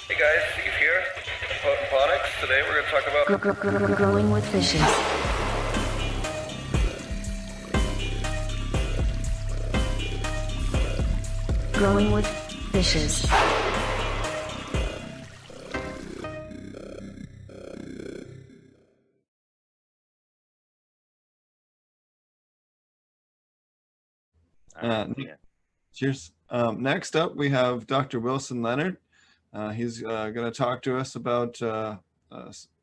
Hey guys, Steve here, Aquaponics. Today we're going to talk about growing with fishes. Growing with fishes. Cheers. Next up, we have Dr. Wilson Lennard. He's going to talk to us about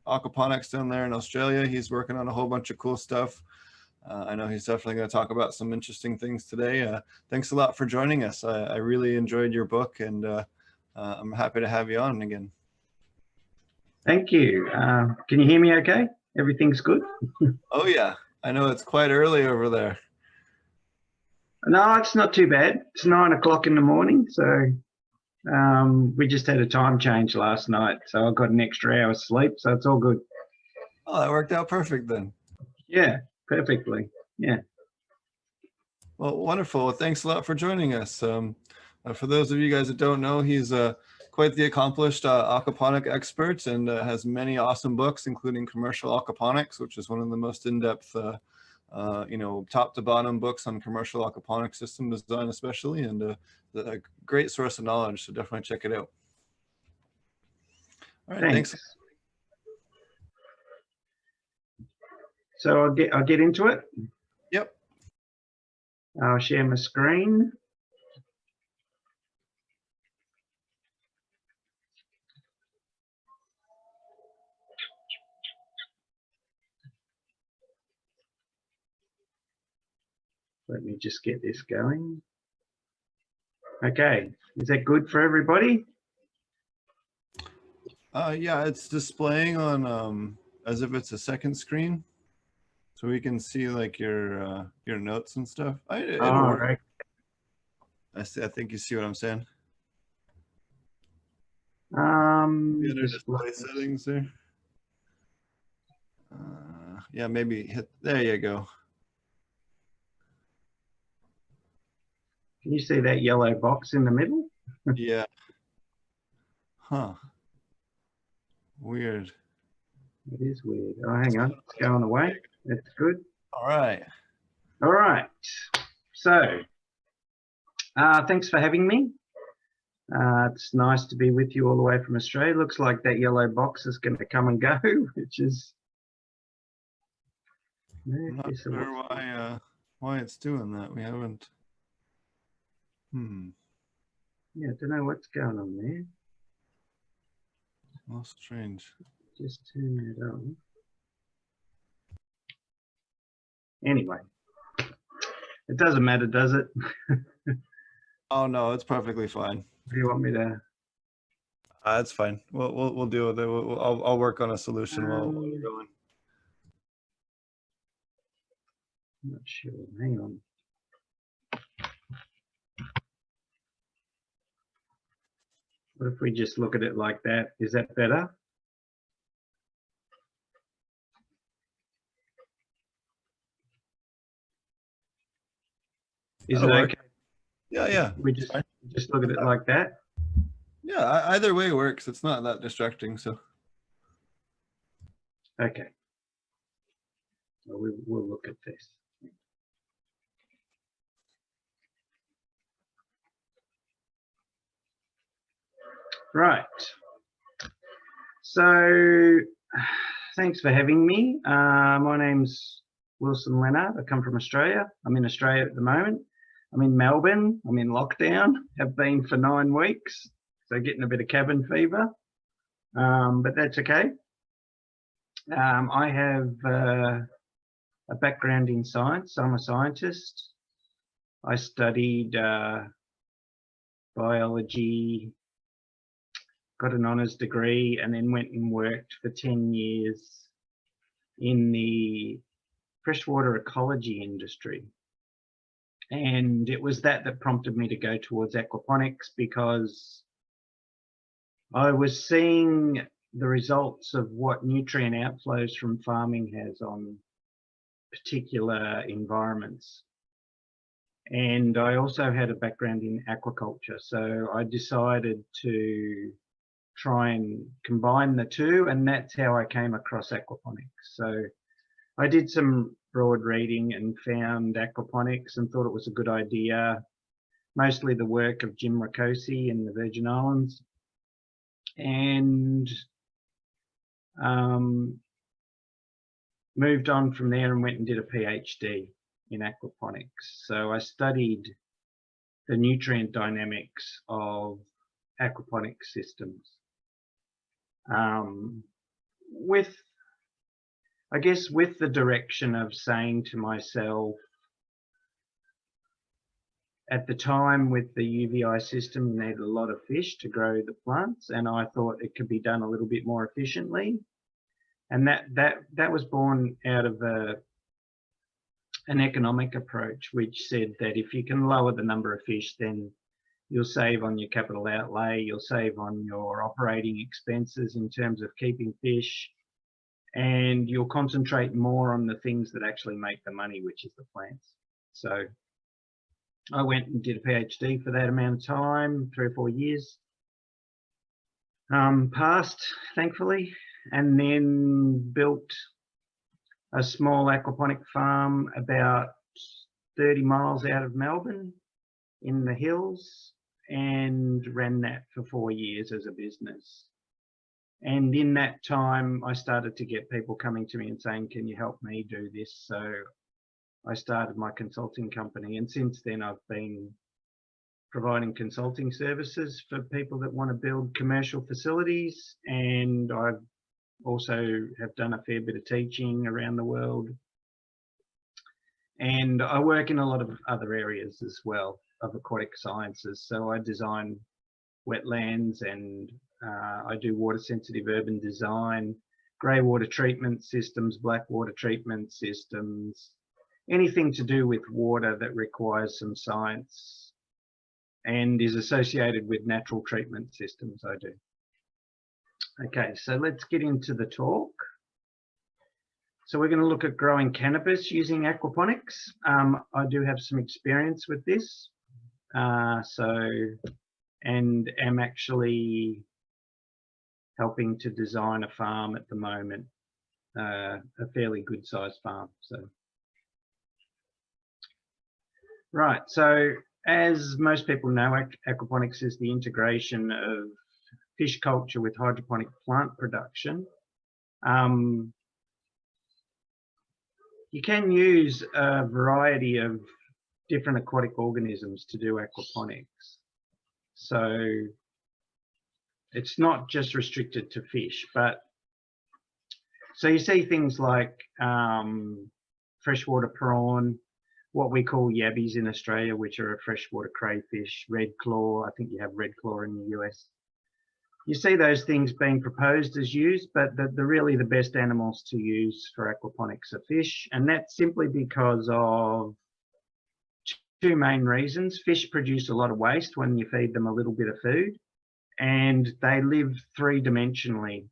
aquaponics down there in Australia. He's working on a whole bunch of cool stuff. I know he's definitely going to talk about some interesting things today. Thanks a lot for joining us. I really enjoyed your book, and I'm happy to have you on again. Thank you. Can you hear me okay? Everything's good? Oh yeah, I know it's quite early over there. No, it's not too bad. It's 9 o'clock in the morning, so we just had a time change last night, so I got an extra hour's sleep, so it's all good. Oh, that worked out perfect then. Yeah, perfectly. Yeah. Well, wonderful. Well, thanks a lot for joining us. For those of you guys that don't know, he's quite the accomplished aquaponic expert and has many awesome books, including Commercial Aquaponics, which is one of the most in-depth top to bottom books on commercial aquaponic system design especially, and a great source of knowledge, so definitely check it out. All right, thanks. So I'll get into it. Yep. I'll share my screen. Let me just get this going. Okay, is that good for everybody? Yeah, it's displaying on as if it's a second screen, so we can see like your notes and stuff. Right. I think you see what I'm saying. Display settings there. Yeah, maybe hit. There you go. Can you see that yellow box in the middle? Yeah. Huh. Weird. It is weird. Oh, hang on. It's going away. That's good. All right. All right. So, thanks for having me. It's nice to be with you all the way from Australia. Looks like that yellow box is going to come and go, which is... I'm not sure why it's doing that. We haven't... Yeah, I don't know what's going on there. Well, strange. Just turn that on. Anyway, it doesn't matter, does it? Oh no, it's perfectly fine. Do you want me to? That's fine. We'll deal with it. I'll work on a solution while you're going. I'm not sure. Hang on. What if we just look at it like that? Is that better? Is it okay? Yeah. We just look at it like that? Yeah, either way works. It's not that distracting, so. Okay. Well, we'll look at this. Right. So, thanks for having me. My name's Wilson Lennard. I come from Australia. I'm in Australia at the moment. I'm in Melbourne. I'm in lockdown. Have been for 9 weeks. So getting a bit of cabin fever, but that's okay. I have a background in science. I'm a scientist. I studied biology, got an honours degree, and then went and worked for 10 years in the freshwater ecology industry. And it was that prompted me to go towards aquaponics, because I was seeing the results of what nutrient outflows from farming has on particular environments. And I also had a background in aquaculture, so I decided to try and combine the two, and that's how I came across aquaponics. So I did some broad reading and found aquaponics and thought it was a good idea, mostly the work of Jim Ricosi in the Virgin Islands, and moved on from there and went and did a PhD in aquaponics. So I studied the nutrient dynamics of aquaponic systems. I guess with the direction of saying to myself, at the time with the UVI system, you need a lot of fish to grow the plants, and I thought it could be done a little bit more efficiently. And that was born out of an economic approach, which said that if you can lower the number of fish, then you'll save on your capital outlay, you'll save on your operating expenses in terms of keeping fish, and you'll concentrate more on the things that actually make the money, which is the plants. So I went and did a PhD for that amount of time, 3 or 4 years. Passed, thankfully, and then built a small aquaponic farm about 30 miles out of Melbourne in the hills, and ran that for 4 years as a business. And in that time, I started to get people coming to me and saying, can you help me do this? So I started my consulting company, and since then I've been providing consulting services for people that want to build commercial facilities, and I've also have done a fair bit of teaching around the world, and I work in a lot of other areas as well of aquatic sciences. So I design wetlands, and I do water sensitive urban design, grey water treatment systems, black water treatment systems, anything to do with water that requires some science and is associated with natural treatment systems, I do. Okay, so let's get into the talk. So we're going to look at growing cannabis using aquaponics. I do have some experience with this. And am actually helping to design a farm at the moment, a fairly good sized farm. So, right, so as most people know, aquaponics is the integration of fish culture with hydroponic plant production. You can use a variety of different aquatic organisms to do aquaponics. So it's not just restricted to fish, but so you see things like freshwater prawn, what we call yabbies in Australia, which are a freshwater crayfish, red claw. I think you have red claw in the US. You see those things being proposed as used, but really the best animals to use for aquaponics are fish, and that's simply because of two main reasons. Fish produce a lot of waste when you feed them a little bit of food, and they live three-dimensionally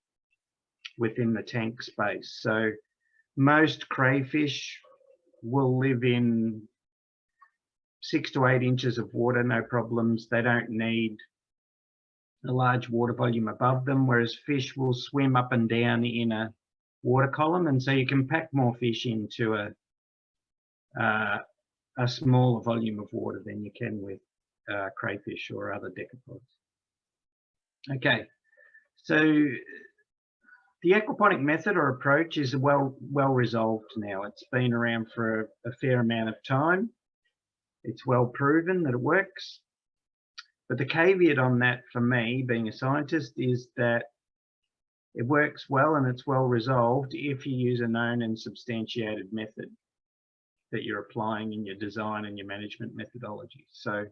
within the tank space. So most crayfish will live in 6 to 8 inches of water, no problems. They don't need a large water volume above them, whereas fish will swim up and down in a water column, and so you can pack more fish into a smaller volume of water than you can with crayfish or other decoupled. Okay, so the aquaponic method or approach is well resolved now. It's been around for a fair amount of time. It's well proven that it works. But the caveat on that for me, being a scientist, is that it works well and it's well resolved if you use a known and substantiated method that you're applying in your design and your management methodology. So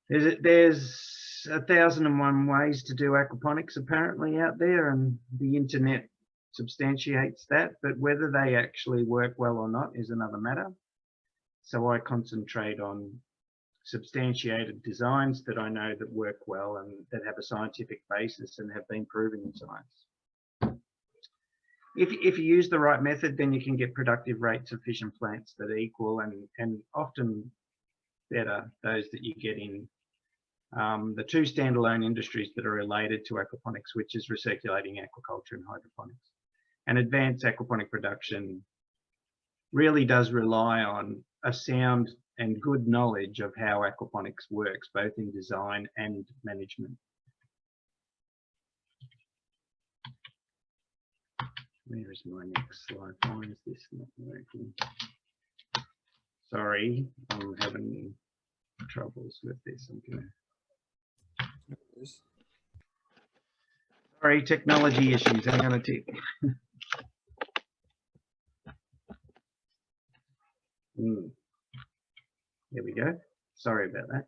there's 1,001 ways to do aquaponics apparently out there, and the internet substantiates that, but whether they actually work well or not is another matter. So I concentrate on substantiated designs that I know that work well and that have a scientific basis and have been proven in science. If you use the right method, then you can get productive rates of fish and plants that equal and often better those that you get in the two standalone industries that are related to aquaponics, which is recirculating aquaculture and hydroponics. And advanced aquaponic production really does rely on a sound and good knowledge of how aquaponics works, both in design and management. Where is my next slide? Why is this not working? Sorry, I'm having troubles with this. Sorry, technology issues. Hang on a tick. There we go. Sorry about that.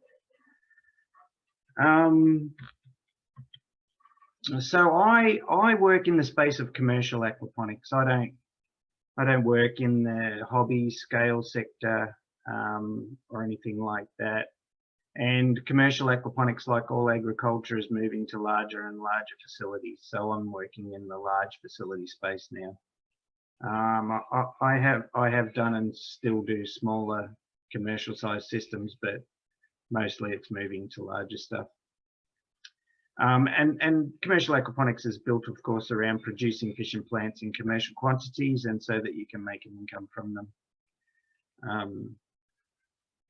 So I work in the space of commercial aquaponics. I don't work in the hobby scale sector or anything like that. And commercial aquaponics, like all agriculture, is moving to larger and larger facilities. So I'm working in the large facility space now. I have done and still do smaller commercial sized systems, but mostly it's moving to larger stuff. And commercial aquaponics is built, of course, around producing fish and plants in commercial quantities, and so that you can make an income from them.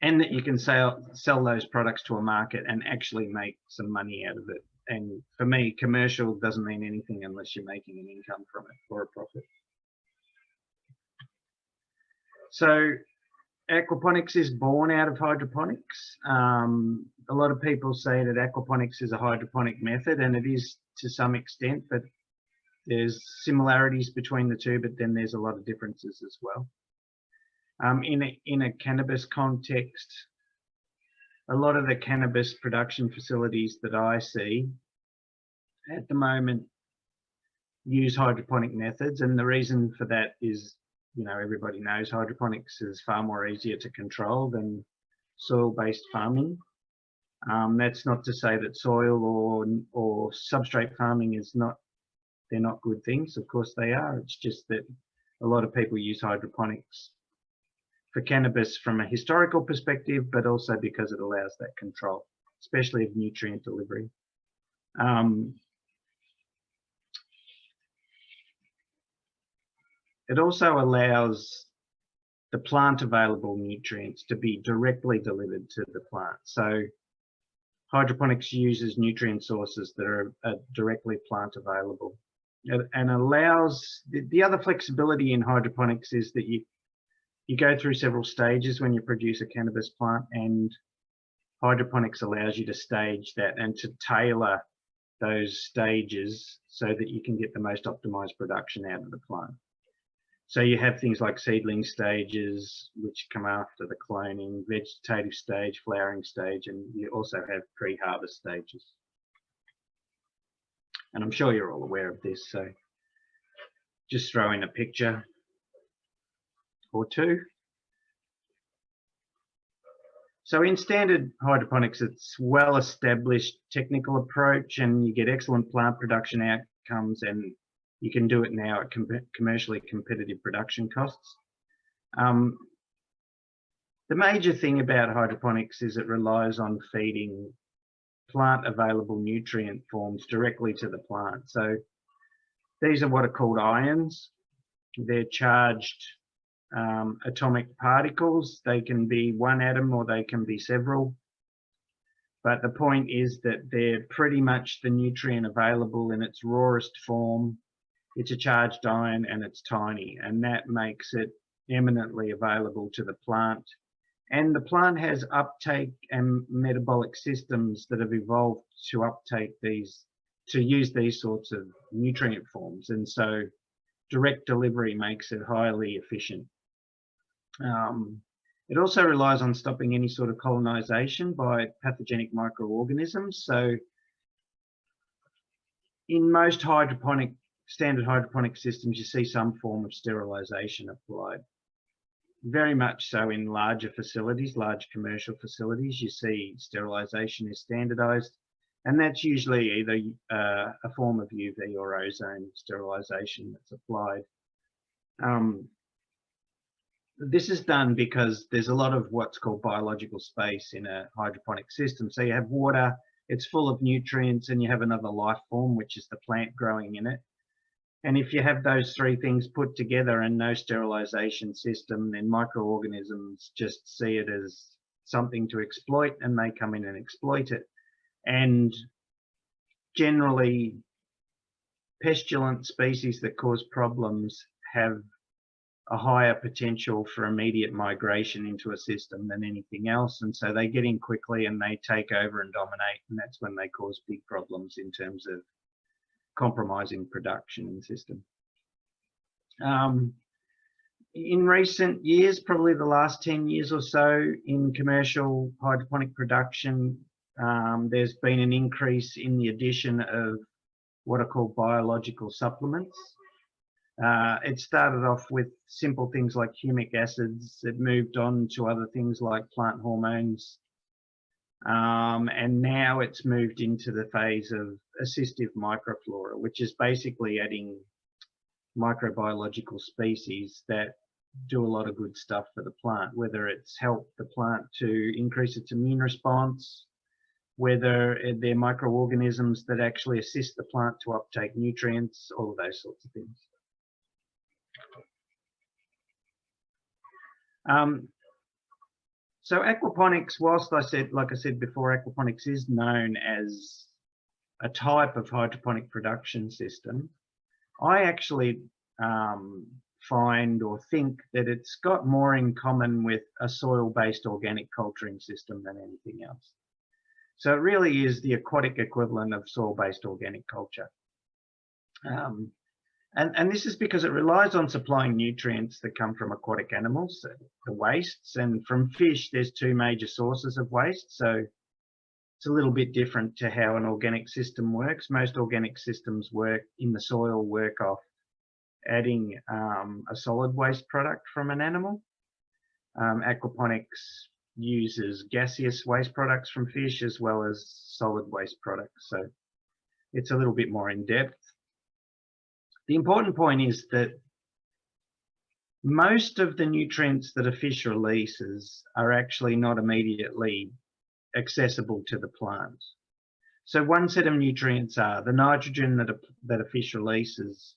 And that you can sell those products to a market and actually make some money out of it. And for me, commercial doesn't mean anything unless you're making an income from it or a profit. So aquaponics is born out of hydroponics. A lot of people say that aquaponics is a hydroponic method, and it is to some extent, but there's similarities between the two, but then there's a lot of differences as well. In a cannabis context, a lot of the cannabis production facilities that I see at the moment use hydroponic methods, and the reason for that is, you know, everybody knows hydroponics is far more easier to control than soil-based farming. That's not to say that soil or substrate farming is not, they're not good things. Of course they are. It's just that a lot of people use hydroponics for cannabis from a historical perspective, but also because it allows that control, especially of nutrient delivery. It also allows the plant available nutrients to be directly delivered to the plant. So hydroponics uses nutrient sources that are directly plant available, and allows the other flexibility in hydroponics is that you go through several stages when you produce a cannabis plant, and hydroponics allows you to stage that and to tailor those stages so that you can get the most optimized production out of the plant. So you have things like seedling stages, which come after the cloning, vegetative stage, flowering stage, and you also have pre-harvest stages. And I'm sure you're all aware of this, so just throw in a picture or two. So in standard hydroponics, it's well-established technical approach, and you get excellent plant production outcomes, and you can do it now at commercially competitive production costs. The major thing about hydroponics is it relies on feeding plant available nutrient forms directly to the plant. So these are what are called ions. They're charged atomic particles. They can be one atom or they can be several. But the point is that they're pretty much the nutrient available in its rawest form. It's a charged ion and it's tiny, and that makes it eminently available to the plant. And the plant has uptake and metabolic systems that have evolved to uptake these, to use these sorts of nutrient forms. And so direct delivery makes it highly efficient. It also relies on stopping any sort of colonization by pathogenic microorganisms. So in most standard hydroponic systems, you see some form of sterilization applied. Very much so in larger facilities, large commercial facilities, you see sterilization is standardized, and that's usually either a form of UV or ozone sterilization that's applied. this is done because there's a lot of what's called biological space in a hydroponic system. So you have water, it's full of nutrients, and you have another life form, which is the plant growing in it. And if you have those three things put together and no sterilization system, then microorganisms just see it as something to exploit, and they come in and exploit it. And generally, pestilent species that cause problems have a higher potential for immediate migration into a system than anything else. And so they get in quickly and they take over and dominate. And that's when they cause big problems in terms of compromising production in the system. In recent years, probably the last 10 years or so, in commercial hydroponic production, there's been an increase in the addition of what are called biological supplements. It started off with simple things like humic acids. It moved on to other things like plant hormones. And now it's moved into the phase of assistive microflora, which is basically adding microbiological species that do a lot of good stuff for the plant, whether it's help the plant to increase its immune response, whether they're microorganisms that actually assist the plant to uptake nutrients, all of those sorts of things. So aquaponics, whilst like I said before, aquaponics is known as a type of hydroponic production system, I actually find or think that it's got more in common with a soil-based organic culturing system than anything else. So it really is the aquatic equivalent of soil-based organic culture. And this is because it relies on supplying nutrients that come from aquatic animals, the wastes, and from fish there's two major sources of waste. So it's a little bit different to how an organic system works. Most organic systems work in the soil, work off adding a solid waste product from an animal. Aquaponics uses gaseous waste products from fish as well as solid waste products. So it's a little bit more in depth. The important point is that most of the nutrients that a fish releases are actually not immediately accessible to the plant. So one set of nutrients are the nitrogen that a fish releases.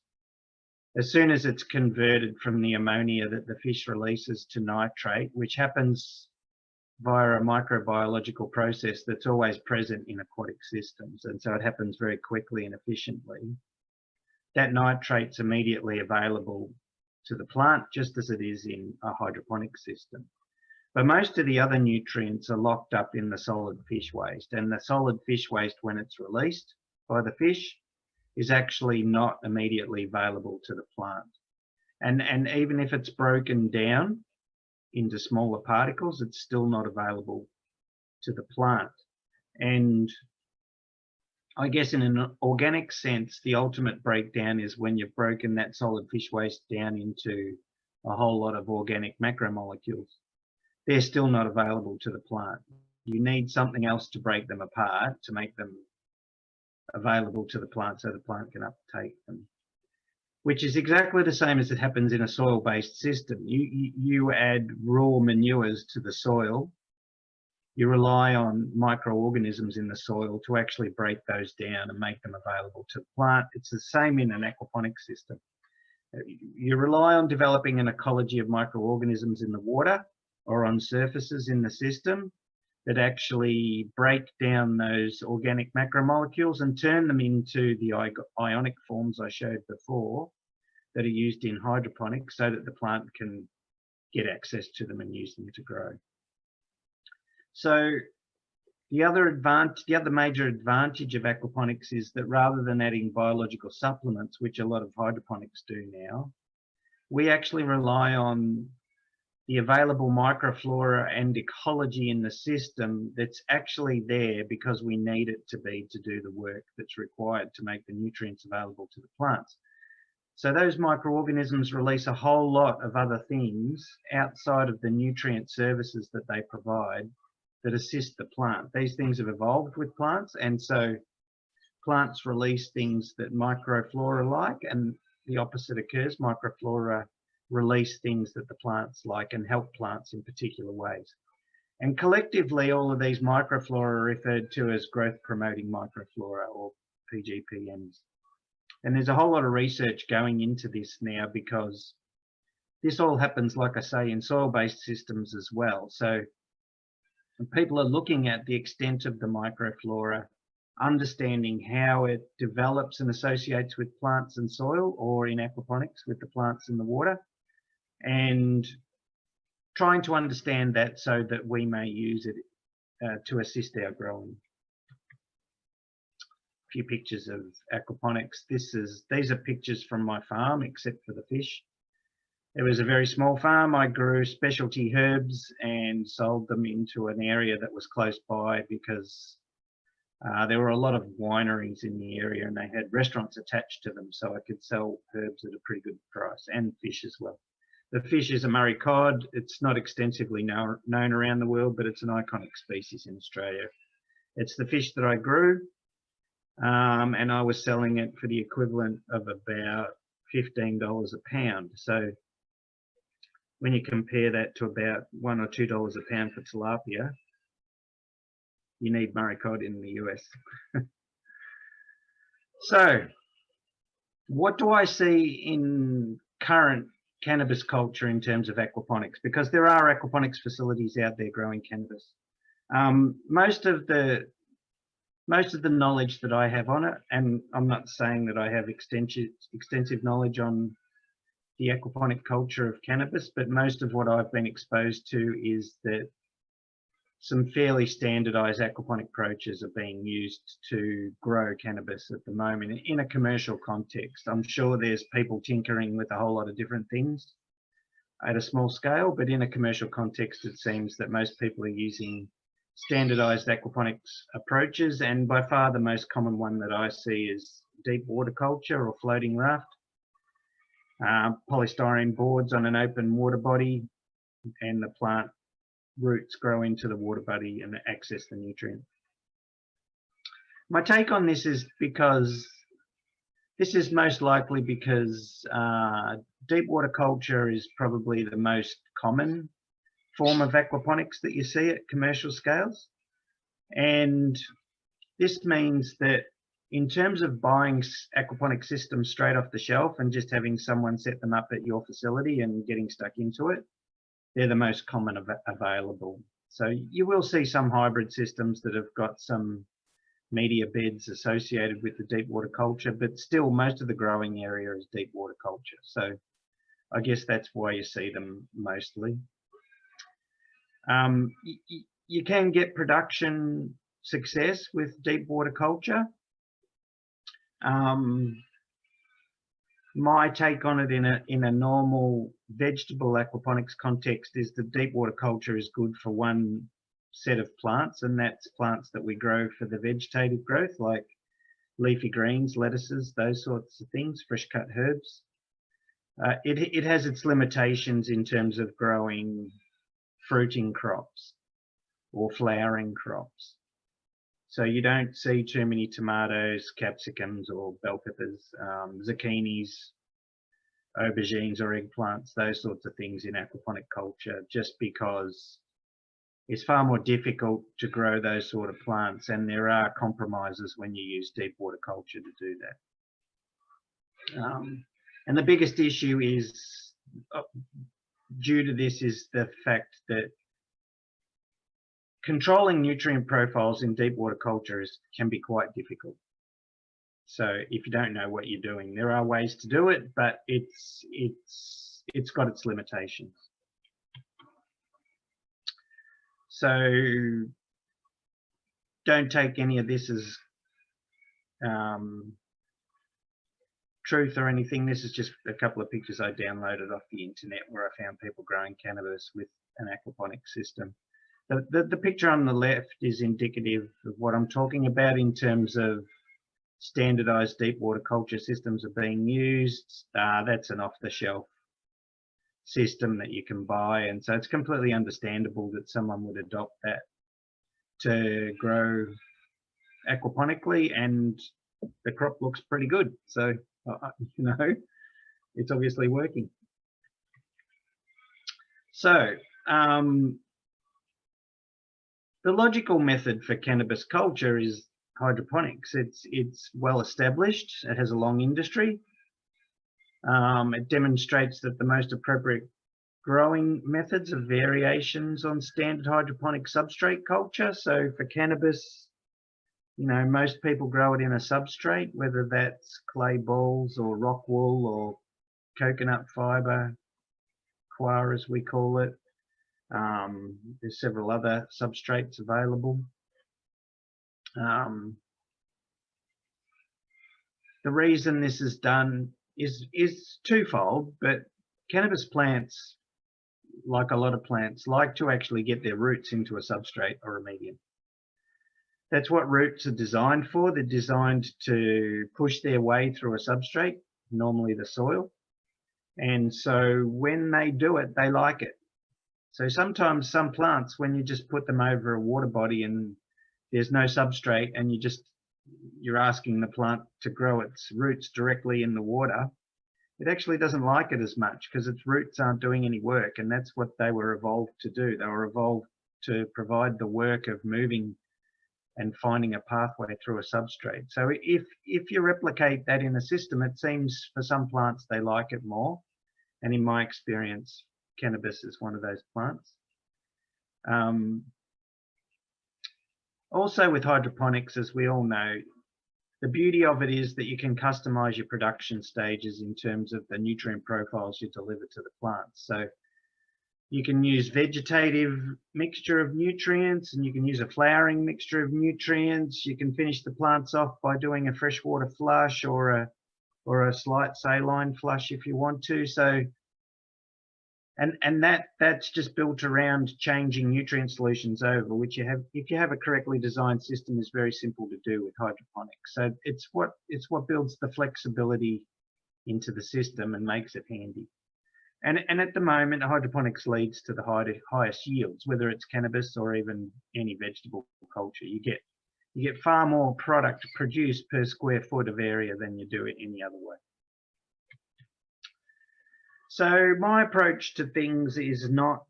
As soon as it's converted from the ammonia that the fish releases to nitrate, which happens via a microbiological process that's always present in aquatic systems, and so it happens very quickly and efficiently, that nitrate's immediately available to the plant, just as it is in a hydroponic system. But most of the other nutrients are locked up in the solid fish waste, and the solid fish waste, when it's released by the fish, is actually not immediately available to the plant. And even if it's broken down into smaller particles, it's still not available to the plant. And I guess in an organic sense, the ultimate breakdown is when you've broken that solid fish waste down into a whole lot of organic macromolecules. They're still not available to the plant. You need something else to break them apart to make them available to the plant so the plant can uptake them, which is exactly the same as it happens in a soil-based system. You add raw manures to the soil. You rely on microorganisms in the soil to actually break those down and make them available to the plant. It's the same in an aquaponic system. You rely on developing an ecology of microorganisms in the water or on surfaces in the system that actually break down those organic macromolecules and turn them into the ionic forms I showed before that are used in hydroponics so that the plant can get access to them and use them to grow. So the other major advantage of aquaponics is that rather than adding biological supplements, which a lot of hydroponics do now, we actually rely on the available microflora and ecology in the system that's actually there because we need it to be to do the work that's required to make the nutrients available to the plants. So those microorganisms release a whole lot of other things outside of the nutrient services that they provide that assist the plant. These things have evolved with plants, and so plants release things that microflora like, and the opposite occurs. Microflora release things that the plants like and help plants in particular ways. And collectively, all of these microflora are referred to as growth promoting microflora, or PGPMs. And there's a whole lot of research going into this now, because this all happens, like I say, in soil-based systems as well. So people are looking at the extent of the microflora, understanding how it develops and associates with plants and soil, or in aquaponics with the plants and the water, and trying to understand that so that we may use it to assist our growing. A few pictures of aquaponics. These are pictures from my farm, except for the fish. It was a very small farm. I grew specialty herbs and sold them into an area that was close by, because there were a lot of wineries in the area and they had restaurants attached to them, so I could sell herbs at a pretty good price, and fish as well. The fish is a Murray cod. It's not extensively known around the world, but it's an iconic species in Australia. It's the fish that I grew, and I was selling it for the equivalent of about $15 a pound. So when you compare that to about $1 or $2 a pound for tilapia, you need Murray cod in the US. So what do I see in current cannabis culture in terms of aquaponics? Because there are aquaponics facilities out there growing cannabis. Most of the knowledge that I have on it, and I'm not saying that I have extensive knowledge on the aquaponic culture of cannabis, but most of what I've been exposed to is that some fairly standardized aquaponic approaches are being used to grow cannabis at the moment in a commercial context. I'm sure there's people tinkering with a whole lot of different things at a small scale, but in a commercial context, it seems that most people are using standardized aquaponics approaches, and by far the most common one that I see is deep water culture or floating raft. Polystyrene boards on an open water body, and the plant roots grow into the water body and access the nutrient. My take on this is because this is most likely because deep water culture is probably the most common form of aquaponics that you see at commercial scales. And this means that in terms of buying aquaponic systems straight off the shelf and just having someone set them up at your facility and getting stuck into it, they're the most common available. So you will see some hybrid systems that have got some media beds associated with the deep water culture, but still most of the growing area is deep water culture. So I guess that's why you see them mostly. You can get production success with deep water culture. My take on it in a normal vegetable aquaponics context is that deep water culture is good for one set of plants, and that's plants that we grow for the vegetative growth, like leafy greens, lettuces, those sorts of things, fresh cut herbs. It has its limitations in terms of growing fruiting crops or flowering crops. So you don't see too many tomatoes, capsicums or bell peppers, zucchinis, aubergines or eggplants, those sorts of things in aquaponic culture, just because it's far more difficult to grow those sort of plants, and there are compromises when you use deep water culture to do that. And the biggest issue is due to this is the fact that controlling nutrient profiles in deep water culture can be quite difficult. So if you don't know what you're doing, there are ways to do it, but it's got its limitations. So don't take any of this as truth or anything. This is just a couple of pictures I downloaded off the internet where I found people growing cannabis with an aquaponic system. The picture on the left is indicative of what I'm talking about in terms of standardized deep water culture systems are being used. That's an off-the-shelf system that you can buy, and so it's completely understandable that someone would adopt that to grow aquaponically, and the crop looks pretty good. So, you know, it's obviously working. So the logical method for cannabis culture is hydroponics. It's well established. It has a long industry. It demonstrates that the most appropriate growing methods are variations on standard hydroponic substrate culture. So for cannabis, you know, most people grow it in a substrate, whether that's clay balls or rock wool or coconut fiber, coir as we call it. There's several other substrates available. The reason this is done is twofold, but cannabis plants, like a lot of plants, like to actually get their roots into a substrate or a medium. That's what roots are designed for. They're designed to push their way through a substrate, normally the soil. And so when they do it, they like it. So sometimes some plants, when you just put them over a water body and there's no substrate and you're asking the plant to grow its roots directly in the water, it actually doesn't like it as much because its roots aren't doing any work, and that's what they were evolved to do. They were evolved to provide the work of moving and finding a pathway through a substrate. So if you replicate that in a system, it seems for some plants they like it more, and in my experience, cannabis is one of those plants. Also with hydroponics, as we all know, the beauty of it is that you can customize your production stages in terms of the nutrient profiles you deliver to the plants. So you can use vegetative mixture of nutrients, and you can use a flowering mixture of nutrients. You can finish the plants off by doing a freshwater flush or a slight saline flush if you want to. So and that's just built around changing nutrient solutions over, which if you have a correctly designed system, is very simple to do with hydroponics. So it's what builds the flexibility into the system and makes it handy. And at the moment, hydroponics leads to the highest yields, whether it's cannabis or even any vegetable culture. You get far more product produced per square foot of area than you do it any other way. So my approach to things is not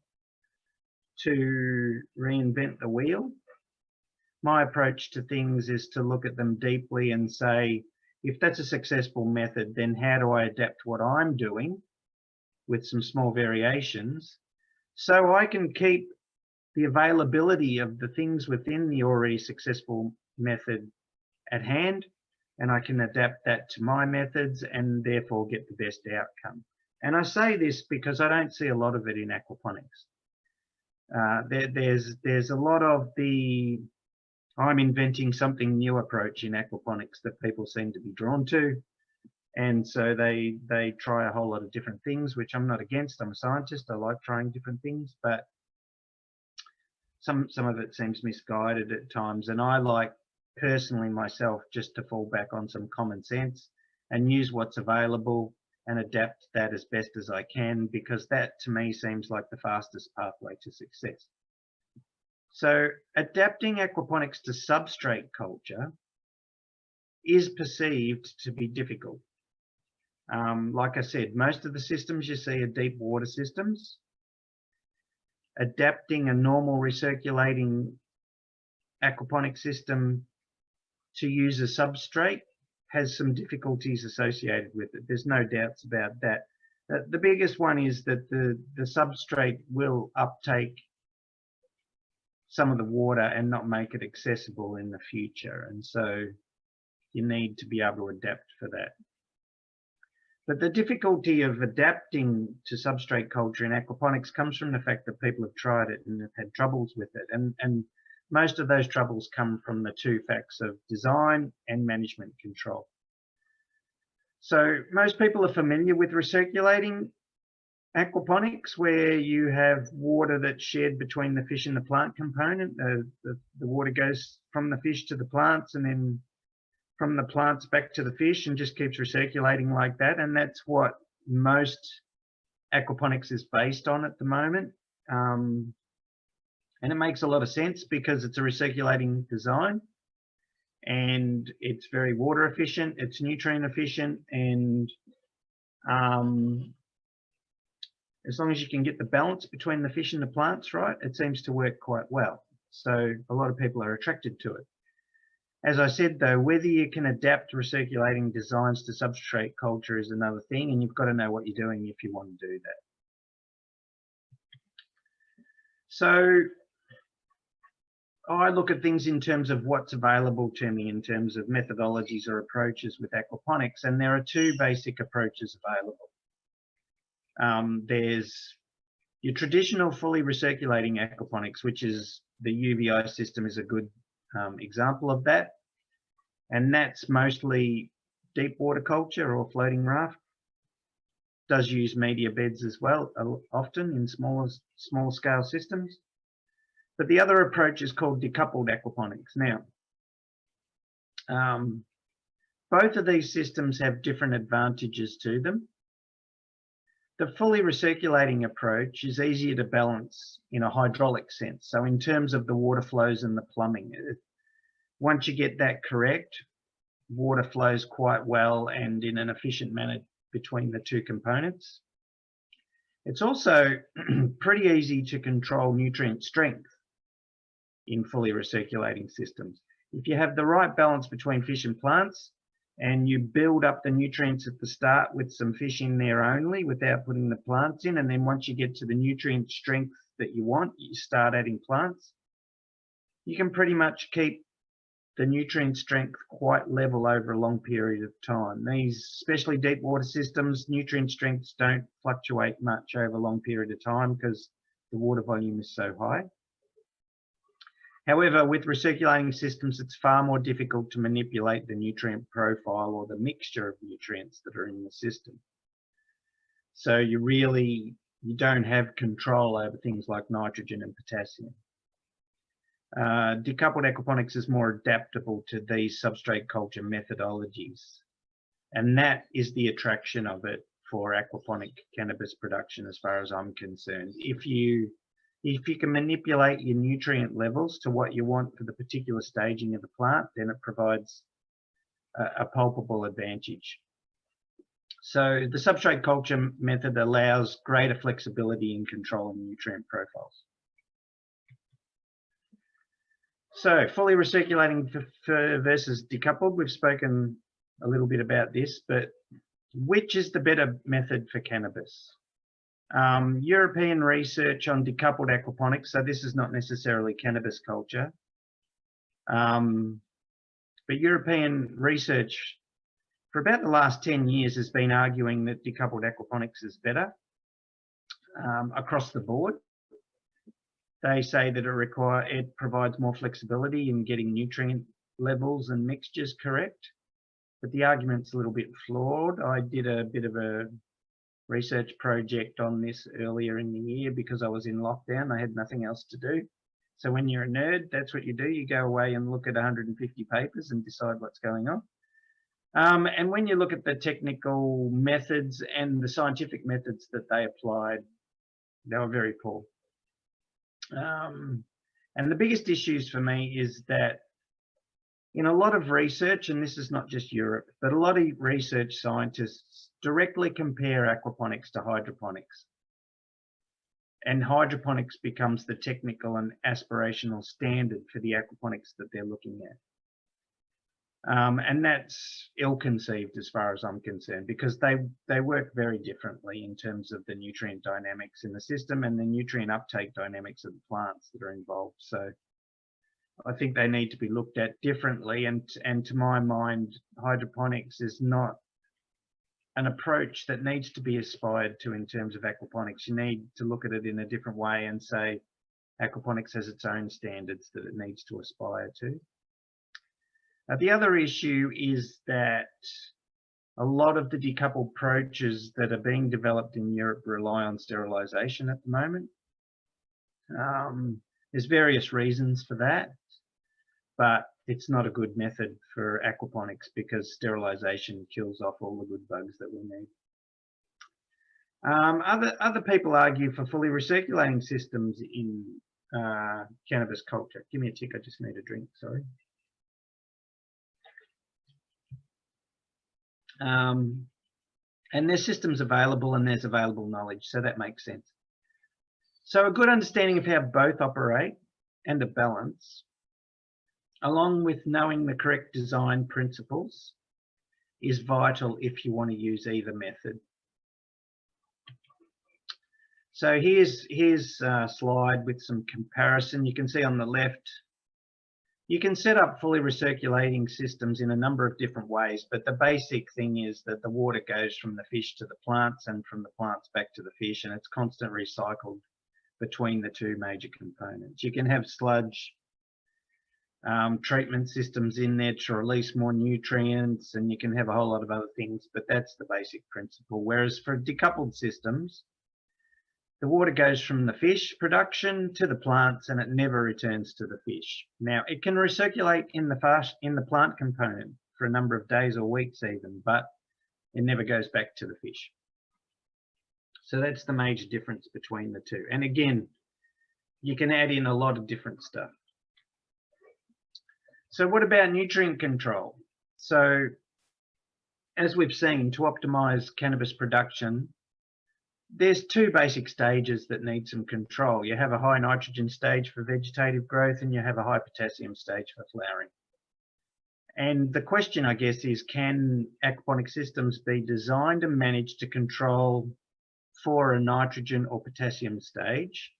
to reinvent the wheel. My approach to things is to look at them deeply and say, if that's a successful method, then how do I adapt what I'm doing with some small variations so I can keep the availability of the things within the already successful method at hand, and I can adapt that to my methods and therefore get the best outcome. And I say this because I don't see a lot of it in aquaponics. There's a lot of the I'm inventing something new approach in aquaponics that people seem to be drawn to. And so they try a whole lot of different things, which I'm not against. I'm a scientist. I like trying different things, but some of it seems misguided at times. And I like personally myself just to fall back on some common sense and use what's available and adapt that as best as I can, because that to me seems like the fastest pathway to success. So adapting aquaponics to substrate culture is perceived to be difficult. Like I said, most of the systems you see are deep water systems. Adapting a normal recirculating aquaponic system to use a substrate has some difficulties associated with it. There's no doubts about that. The biggest one is that the substrate will uptake some of the water and not make it accessible in the future. And so you need to be able to adapt for that. But the difficulty of adapting to substrate culture in aquaponics comes from the fact that people have tried it and have had troubles with it. And most of those troubles come from the two facts of design and management control. So most people are familiar with recirculating aquaponics, where you have water that's shared between the fish and the plant component. The water goes from the fish to the plants and then from the plants back to the fish and just keeps recirculating like that. And that's what most aquaponics is based on at the moment. And it makes a lot of sense because it's a recirculating design and it's very water efficient, it's nutrient efficient, and as long as you can get the balance between the fish and the plants right, it seems to work quite well. So a lot of people are attracted to it. As I said though, whether you can adapt recirculating designs to substrate culture is another thing, and you've got to know what you're doing if you want to do that. So I look at things in terms of what's available to me in terms of methodologies or approaches with aquaponics, and there are two basic approaches available. There's your traditional fully recirculating aquaponics, which is the UVI system is a good example of that, and that's mostly deep water culture or floating raft. Does use media beds as well, often in small scale systems. But the other approach is called decoupled aquaponics. Now, both of these systems have different advantages to them. The fully recirculating approach is easier to balance in a hydraulic sense. So in terms of the water flows and the plumbing, once you get that correct, water flows quite well and in an efficient manner between the two components. It's also pretty easy to control nutrient strength in fully recirculating systems. If you have the right balance between fish and plants, and you build up the nutrients at the start with some fish in there only without putting the plants in, and then once you get to the nutrient strength that you want, you start adding plants, you can pretty much keep the nutrient strength quite level over a long period of time. These, especially deep water systems, nutrient strengths don't fluctuate much over a long period of time because the water volume is so high. However, with recirculating systems, it's far more difficult to manipulate the nutrient profile or the mixture of nutrients that are in the system. So you don't have control over things like nitrogen and potassium. Decoupled aquaponics is more adaptable to these substrate culture methodologies. And that is the attraction of it for aquaponic cannabis production as far as I'm concerned. If you can manipulate your nutrient levels to what you want for the particular staging of the plant, then it provides a palpable advantage. So the substrate culture method allows greater flexibility in controlling nutrient profiles. So fully recirculating versus decoupled, we've spoken a little bit about this, but which is the better method for cannabis? European research on decoupled aquaponics, so this is not necessarily cannabis culture, but European research for about the last 10 years has been arguing that decoupled aquaponics is better across the board. They say that it provides more flexibility in getting nutrient levels and mixtures correct, but the argument's a little bit flawed. I did a bit of a research project on this earlier in the year because I was in lockdown. I had nothing else to do. So when you're a nerd, that's what you do. You go away and look at 150 papers and decide what's going on. And when you look at the technical methods and the scientific methods that they applied, they were very poor. And the biggest issues for me is that in a lot of research, and this is not just Europe, but a lot of research scientists directly compare aquaponics to hydroponics. And hydroponics becomes the technical and aspirational standard for the aquaponics that they're looking at. And that's ill-conceived as far as I'm concerned, because they work very differently in terms of the nutrient dynamics in the system and the nutrient uptake dynamics of the plants that are involved. So I think they need to be looked at differently, and to my mind, hydroponics is not an approach that needs to be aspired to in terms of aquaponics. You need to look at it in a different way and say aquaponics has its own standards that it needs to aspire to. The other issue is that a lot of the decoupled approaches that are being developed in Europe rely on sterilization at the moment. There's various reasons for that, but it's not a good method for aquaponics because sterilization kills off all the good bugs that we need. Other people argue for fully recirculating systems in cannabis culture. Give me a tick, I just need a drink, sorry. And there's systems available and there's available knowledge, so that makes sense. So a good understanding of how both operate and a balance, along with knowing the correct design principles, is vital if you want to use either method. So here's a slide with some comparison. You can see on the left, you can set up fully recirculating systems in a number of different ways, but the basic thing is that the water goes from the fish to the plants and from the plants back to the fish, and it's constantly recycled between the two major components. You can have sludge treatment systems in there to release more nutrients, and you can have a whole lot of other things, but that's the basic principle. Whereas for decoupled systems, the water goes from the fish production to the plants and it never returns to the fish. Now, it can recirculate in the plant component for a number of days or weeks even, but it never goes back to the fish. So that's the major difference between the two. And again, you can add in a lot of different stuff. So what about nutrient control? So as we've seen, to optimize cannabis production, there's two basic stages that need some control. You have a high nitrogen stage for vegetative growth and you have a high potassium stage for flowering. And the question, I guess, is can aquaponic systems be designed and managed to control for a nitrogen or potassium stage?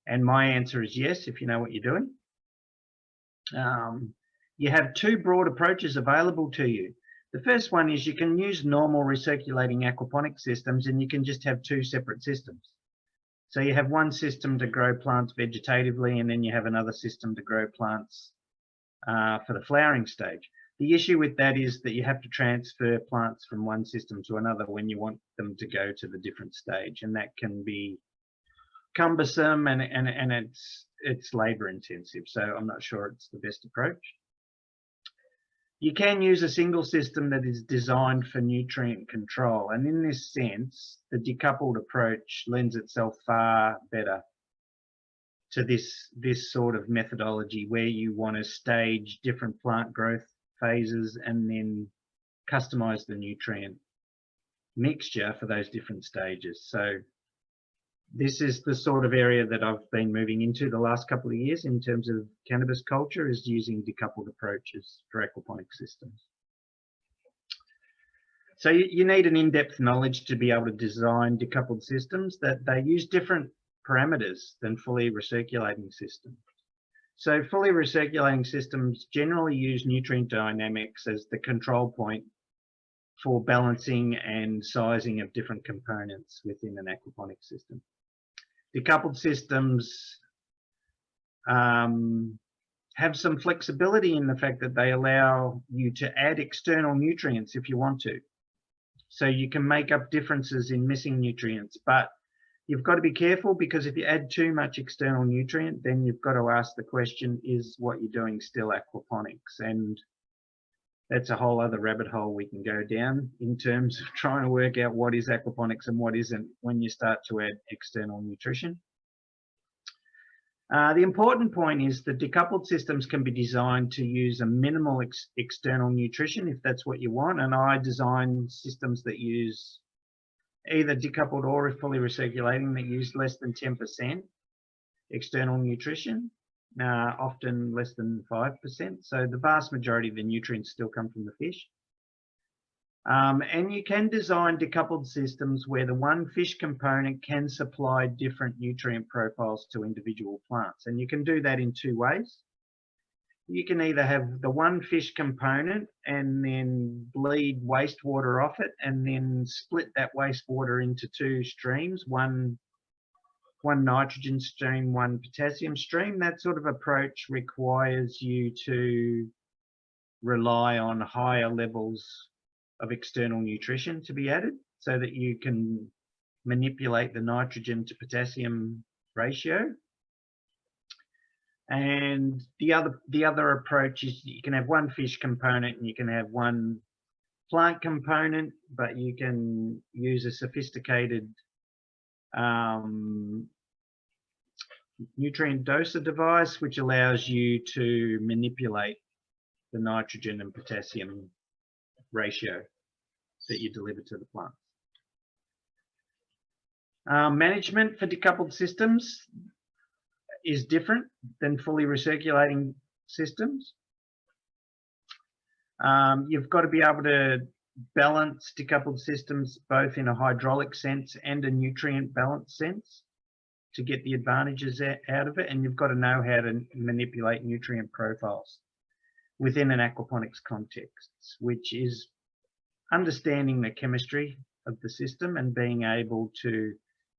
And my answer is yes, if you know what you're doing. You have two broad approaches available to you. The first one is you can use normal recirculating aquaponic systems and you can just have two separate systems. So you have one system to grow plants vegetatively and then you have another system to grow plants for the flowering stage. The issue with that is that you have to transfer plants from one system to another when you want them to go to the different stage, and that can be cumbersome and it's labor intensive. So I'm not sure it's the best approach. You can use a single system that is designed for nutrient control. And in this sense, the decoupled approach lends itself far better to this sort of methodology where you want to stage different plant growth phases and then customize the nutrient mixture for those different stages. So this is the sort of area that I've been moving into the last couple of years in terms of cannabis culture, is using decoupled approaches for aquaponic systems. So you need an in-depth knowledge to be able to design decoupled systems that they use different parameters than fully recirculating systems. So fully recirculating systems generally use nutrient dynamics as the control point for balancing and sizing of different components within an aquaponic system. Decoupled systems have some flexibility in the fact that they allow you to add external nutrients if you want to. So you can make up differences in missing nutrients, but you've got to be careful, because if you add too much external nutrient, then you've got to ask the question, is what you're doing still aquaponics? And that's a whole other rabbit hole we can go down in terms of trying to work out what is aquaponics and what isn't when you start to add external nutrition. The important point is that decoupled systems can be designed to use a minimal external nutrition if that's what you want. And I design systems that use either decoupled or fully recirculating that use less than 10% external nutrition. Often less than 5%. So the vast majority of the nutrients still come from the fish. And you can design decoupled systems where the one fish component can supply different nutrient profiles to individual plants. And you can do that in two ways. You can either have the one fish component and then bleed wastewater off it and then split that wastewater into two streams, one nitrogen stream, one potassium stream. That sort of approach requires you to rely on higher levels of external nutrition to be added so that you can manipulate the nitrogen to potassium ratio. And the other approach is you can have one fish component and you can have one plant component, but you can use a sophisticated nutrient doser device which allows you to manipulate the nitrogen and potassium ratio. that you deliver to the plant. Management for decoupled systems is different than fully recirculating systems. You've got to be able to balance decoupled systems both in a hydraulic sense and a nutrient balance sense to get the advantages out of it, and you've got to know how to manipulate nutrient profiles within an aquaponics context, which is understanding the chemistry of the system and being able to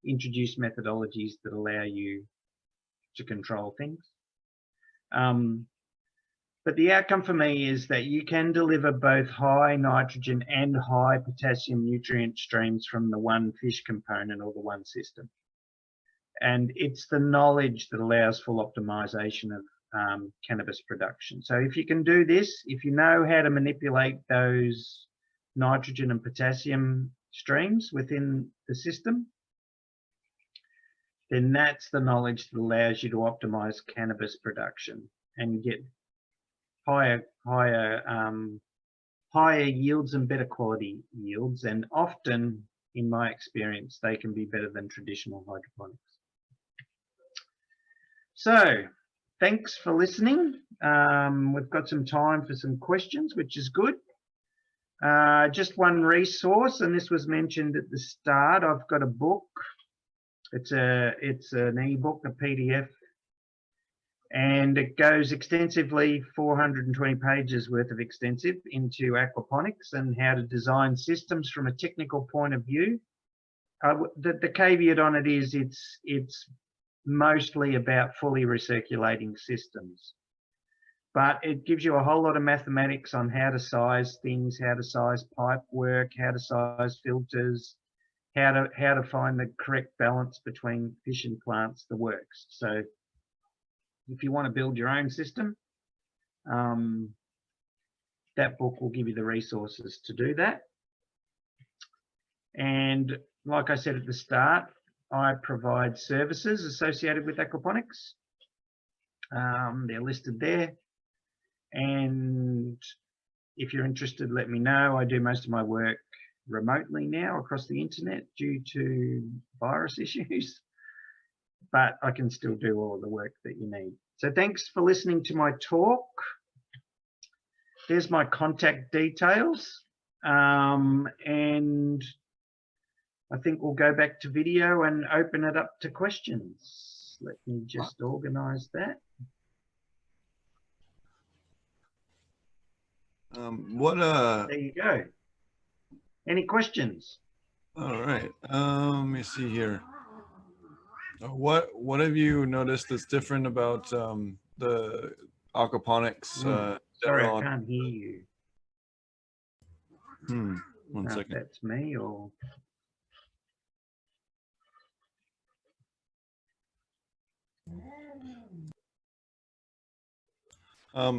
introduce methodologies that allow you to control things. But the outcome for me is that you can deliver both high nitrogen and high potassium nutrient streams from the one fish component or the one system. And it's the knowledge that allows full optimization of cannabis production. So if you can do this, if you know how to manipulate those nitrogen and potassium streams within the system, then that's the knowledge that allows you to optimize cannabis production and get higher yields and better quality yields. And often, in my experience, they can be better than traditional hydroponics. So thanks for listening. We've got some time for some questions, which is good. Just one resource, and this was mentioned at the start. I've got a book. It's an ebook, a PDF, and it goes extensively, 420 pages worth of extensive, into aquaponics and how to design systems from a technical point of view. The caveat on it is it's mostly about fully recirculating systems, but it gives you a whole lot of mathematics on how to size things, how to size pipe work, how to size filters, how to find the correct balance between fish and plants, the works. So if you want to build your own system, that book will give you the resources to do that. And like I said at the start, I provide services associated with aquaponics. They're listed there. And if you're interested, let me know. I do most of my work remotely now across the internet due to virus issues, but I can still do all of the work that you need. So thanks for listening to my talk. There's my contact details. And I think we'll go back to video and open it up to questions. Let me just organize that. There you go. Any questions? All right. Let me see here. What have you noticed that's different about the aquaponics? Sorry, I can't hear you. One second. If that's me or.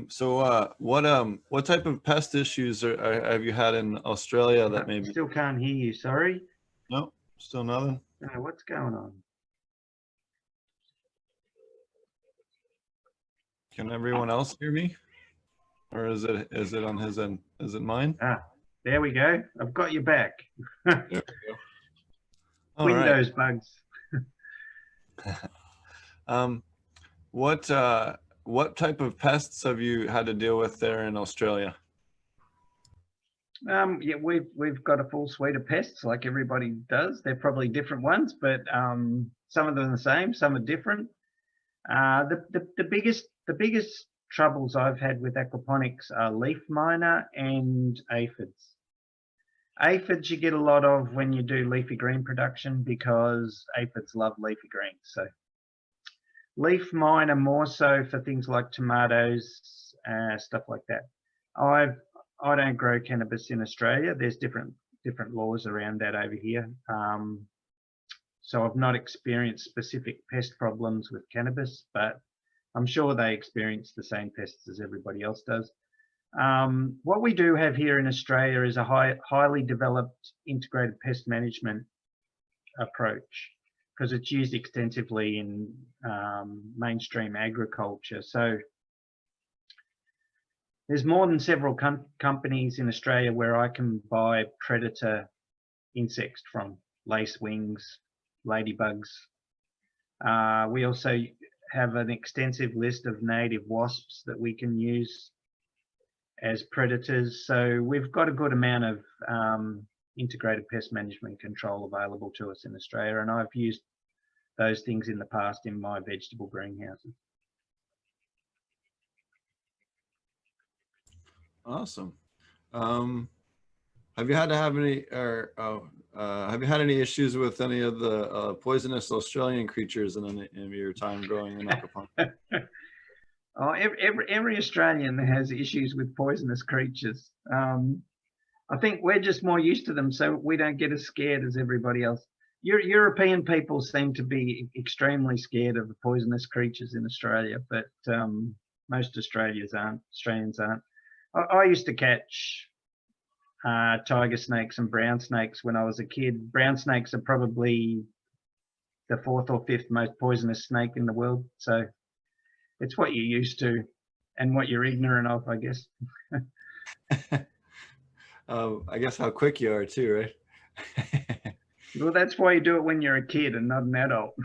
So what type of pest issues have you had in Australia that maybe? Still can't hear you, sorry. No, still nothing. What's going on? Can everyone else hear me? Or is it on his end? Is it mine? There we go. I've got you back. There we go. All Windows bugs. What type of pests have you had to deal with there in Australia? Yeah, we've got a full suite of pests like everybody does. They're probably different ones, but some of them are the same, some are different. The biggest troubles I've had with aquaponics are leaf miner and aphids. Aphids you get a lot of when you do leafy green production because aphids love leafy greens. So leaf miner more so for things like tomatoes, stuff like that. I don't grow cannabis in Australia. There's different laws around that over here. So I've not experienced specific pest problems with cannabis, but I'm sure they experience the same pests as everybody else does. What we do have here in Australia is a highly developed integrated pest management approach because it's used extensively in mainstream agriculture. So There's more than several companies in Australia where I can buy predator insects from, lacewings, ladybugs. We also have an extensive list of native wasps that we can use as predators. So we've got a good amount of integrated pest management control available to us in Australia, and I've used those things in the past in my vegetable greenhouses. Awesome. Have you had to have any, or have you had any issues with any of the poisonous Australian creatures in any of your time growing in aquaponics? Oh, every Australian has issues with poisonous creatures. I think we're just more used to them, so we don't get as scared as everybody else. European people seem to be extremely scared of the poisonous creatures in Australia, but most Australians aren't. I used to catch tiger snakes and brown snakes when I was a kid. Brown snakes are probably the 4th or 5th most poisonous snake in the world. So it's what you're used to and what you're ignorant of, I guess. I guess how quick you are too, right? Well, that's why you do it when you're a kid and not an adult.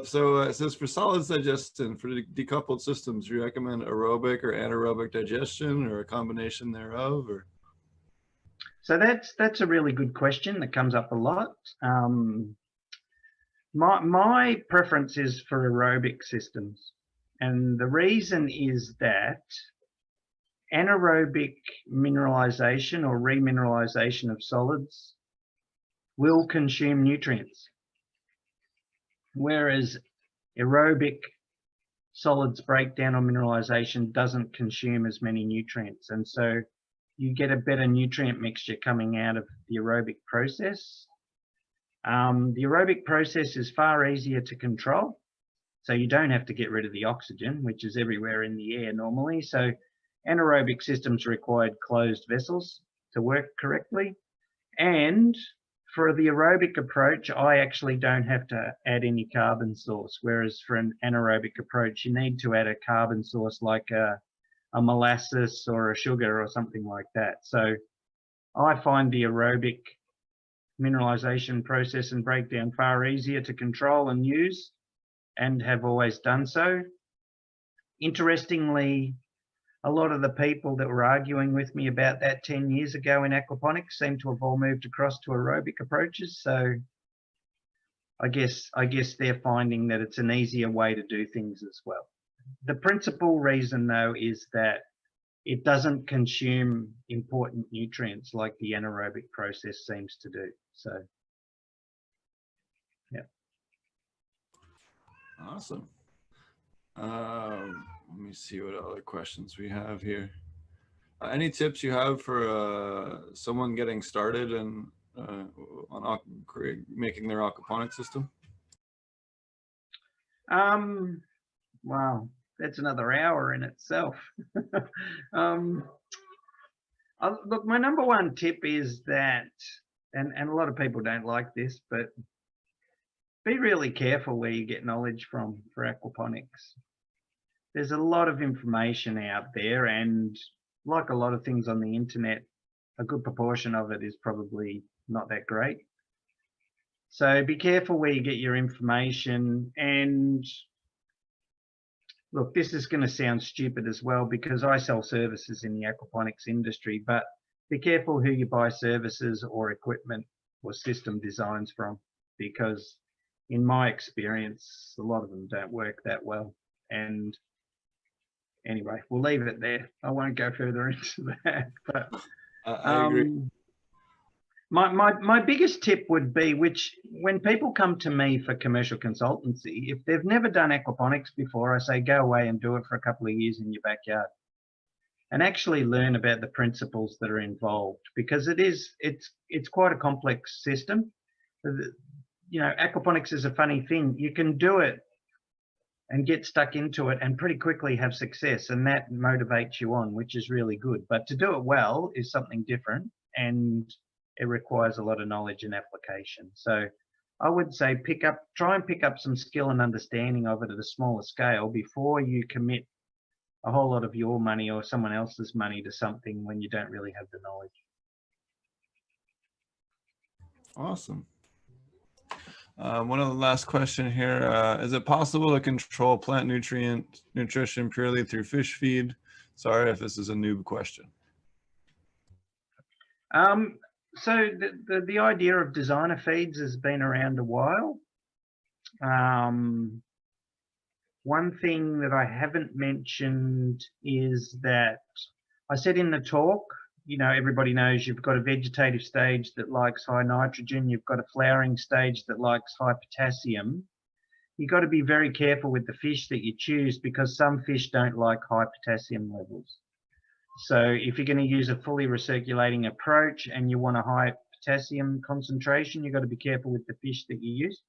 So it says for solids digestion, for decoupled systems, do you recommend aerobic or anaerobic digestion or a combination thereof? Or? So that's a really good question that comes up a lot. My preference is for aerobic systems. And the reason is that anaerobic mineralization or remineralization of solids will consume nutrients, whereas aerobic solids breakdown or mineralization doesn't consume as many nutrients. And so you get a better nutrient mixture coming out of the aerobic process. The aerobic process is far easier to control. So you don't have to get rid of the oxygen, which is everywhere in the air normally. So anaerobic systems required closed vessels to work correctly. And for the aerobic approach, I actually don't have to add any carbon source, whereas for an anaerobic approach, you need to add a carbon source like a molasses or a sugar or something like that. So I find the aerobic mineralization process and breakdown far easier to control and use, and have always done so. Interestingly, a lot of the people that were arguing with me about that 10 years ago in aquaponics seem to have all moved across to aerobic approaches. So I guess they're finding that it's an easier way to do things as well. The principal reason though is that it doesn't consume important nutrients like the anaerobic process seems to do. So yeah. Awesome. Let me see what other questions we have here. Any tips you have for someone getting started and on making their aquaponic system? Wow, that's another hour in itself. Look, my number one tip is that, and a lot of people don't like this, but be really careful where you get knowledge from for aquaponics. There's a lot of information out there, and like a lot of things on the internet, a good proportion of it is probably not that great. So be careful where you get your information. And look, this is going to sound stupid as well because I sell services in the aquaponics industry, but be careful who you buy services or equipment or system designs from, because in my experience, a lot of them don't work that well. And anyway, we'll leave it there. I won't go further into that. But I agree. My biggest tip would be, which when people come to me for commercial consultancy, if they've never done aquaponics before, I say go away and do it for a couple of years in your backyard and actually learn about the principles that are involved, because it's quite a complex system. You know, aquaponics is a funny thing. You can do it and get stuck into it and pretty quickly have success, and that motivates you on, which is really good. But to do it well is something different, and it requires a lot of knowledge and application. So I would say try and pick up some skill and understanding of it at a smaller scale before you commit a whole lot of your money or someone else's money to something when you don't really have the knowledge. Awesome. One of the last question here, is it possible to control plant nutrition purely through fish feed? Sorry if this is a noob question. So the idea of designer feeds has been around a while. One thing that I haven't mentioned is that I said in the talk, you know, everybody knows you've got a vegetative stage that likes high nitrogen, you've got a flowering stage that likes high potassium. You've got to be very careful with the fish that you choose because some fish don't like high potassium levels. So if you're going to use a fully recirculating approach and you want a high potassium concentration, you've got to be careful with the fish that you use.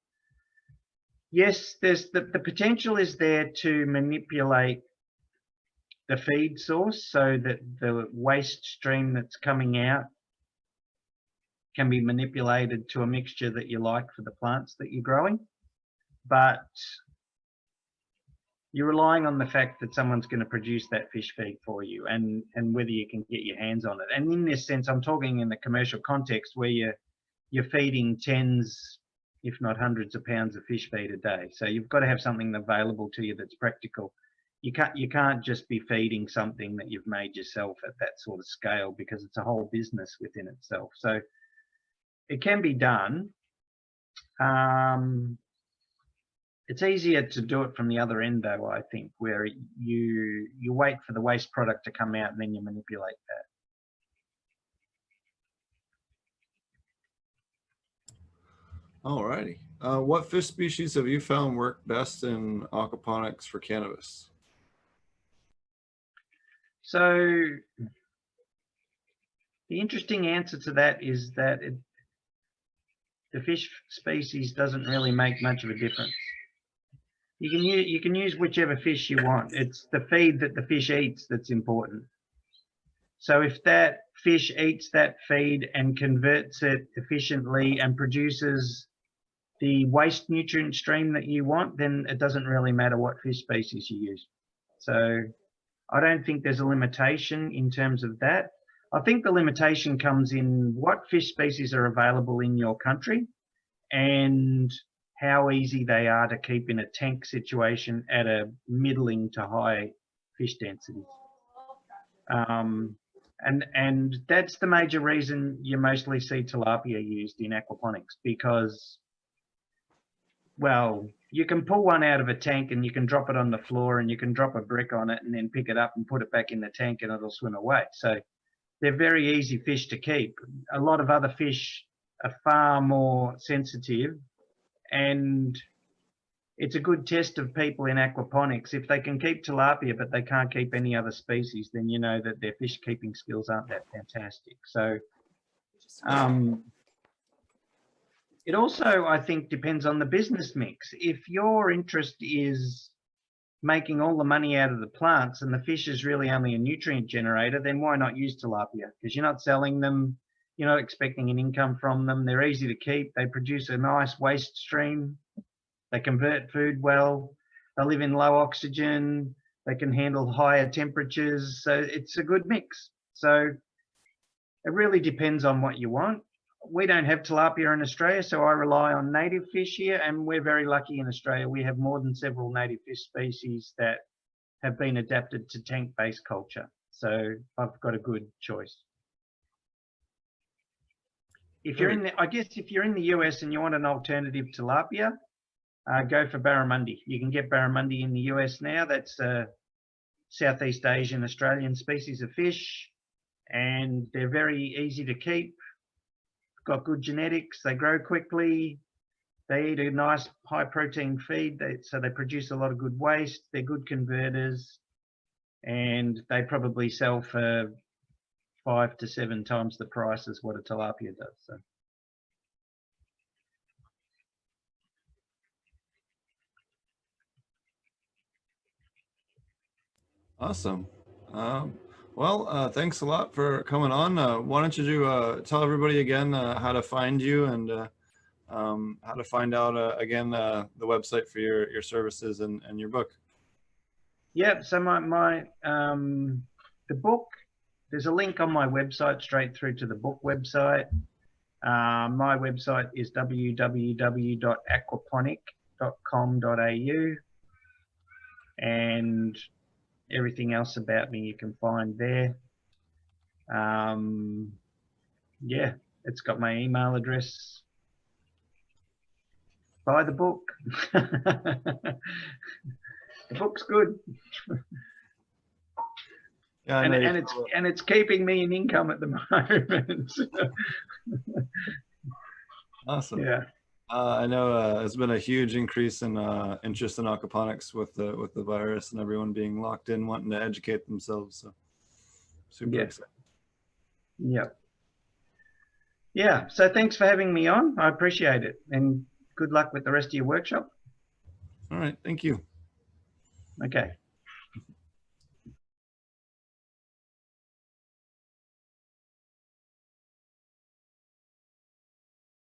Yes, there's the potential is there to manipulate the feed source so that the waste stream that's coming out can be manipulated to a mixture that you like for the plants that you're growing. But you're relying on the fact that someone's going to produce that fish feed for you and whether you can get your hands on it. And in this sense, I'm talking in the commercial context where you're feeding tens, if not hundreds of pounds of fish feed a day. So you've got to have something available to you that's practical. You can't just be feeding something that you've made yourself at that sort of scale because it's a whole business within itself. So it can be done. It's easier to do it from the other end though, I think, where you wait for the waste product to come out and then you manipulate that. Alrighty. What fish species have you found work best in aquaponics for cannabis? So the interesting answer to that is that the fish species doesn't really make much of a difference. You can use whichever fish you want. It's the feed that the fish eats that's important. So if that fish eats that feed and converts it efficiently and produces the waste nutrient stream that you want, then it doesn't really matter what fish species you use. So I don't think there's a limitation in terms of that. I think the limitation comes in what fish species are available in your country and how easy they are to keep in a tank situation at a middling to high fish density. And that's the major reason you mostly see tilapia used in aquaponics because, well, you can pull one out of a tank and you can drop it on the floor and you can drop a brick on it and then pick it up and put it back in the tank and it'll swim away. So they're very easy fish to keep. A lot of other fish are far more sensitive, and it's a good test of people in aquaponics. If they can keep tilapia but they can't keep any other species, then you know that their fish keeping skills aren't that fantastic. So it also, I think, depends on the business mix. If your interest is making all the money out of the plants and the fish is really only a nutrient generator, then why not use tilapia? Because you're not selling them, you're not expecting an income from them, they're easy to keep, they produce a nice waste stream, they convert food well, they live in low oxygen, they can handle higher temperatures, so it's a good mix. So it really depends on what you want. We don't have tilapia in Australia, so I rely on native fish here, and we're very lucky in Australia. We have more than several native fish species that have been adapted to tank-based culture. So I've got a good choice. If you're in the, I guess if you're in the US and you want an alternative tilapia, go for barramundi. You can get barramundi in the US now. That's a Southeast Asian Australian species of fish, and they're very easy to keep. Got good genetics, they grow quickly, they eat a nice high protein feed, so they produce a lot of good waste, they're good converters, and they probably sell for 5 to 7 times the price as what a tilapia does. So. Awesome. Well, thanks a lot for coming on. Why don't you tell everybody again how to find you and how to find out again the website for your services and your book. Yeah, so the book, there's a link on my website straight through to the book website. My website is www.aquaponic.com.au, and everything else about me you can find there. Yeah, it's got my email address. Buy the book. The book's good. Yeah, and it's keeping me in income at the moment. awesome. Yeah. I know there's been a huge increase in interest in aquaponics with the virus and everyone being locked in, wanting to educate themselves. So super exciting. Yep. Yeah. So thanks for having me on. I appreciate it, and good luck with the rest of your workshop. All right. Thank you. Okay.